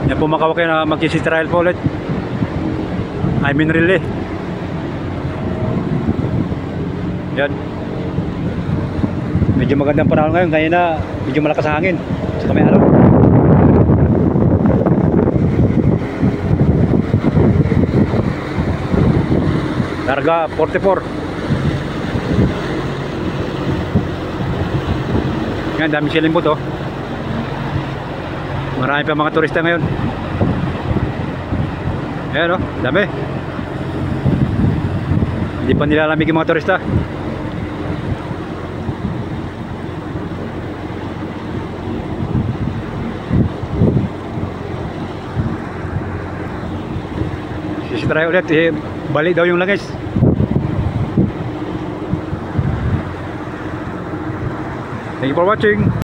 Yan po mga kawaki na mag-trial po ulit. I mean really. Yan. Medyo magandang panahon ngayon. Kaya na medyo malakas ang hangin. Sa may araw. Larga 44. Yan, dami siling po to. Marami pa mga turista ngayon. Ayan o, dami. Hindi pa nilalamig yung mga turista. Sisitry ulit, balik daw yung langis. Thank you for watching.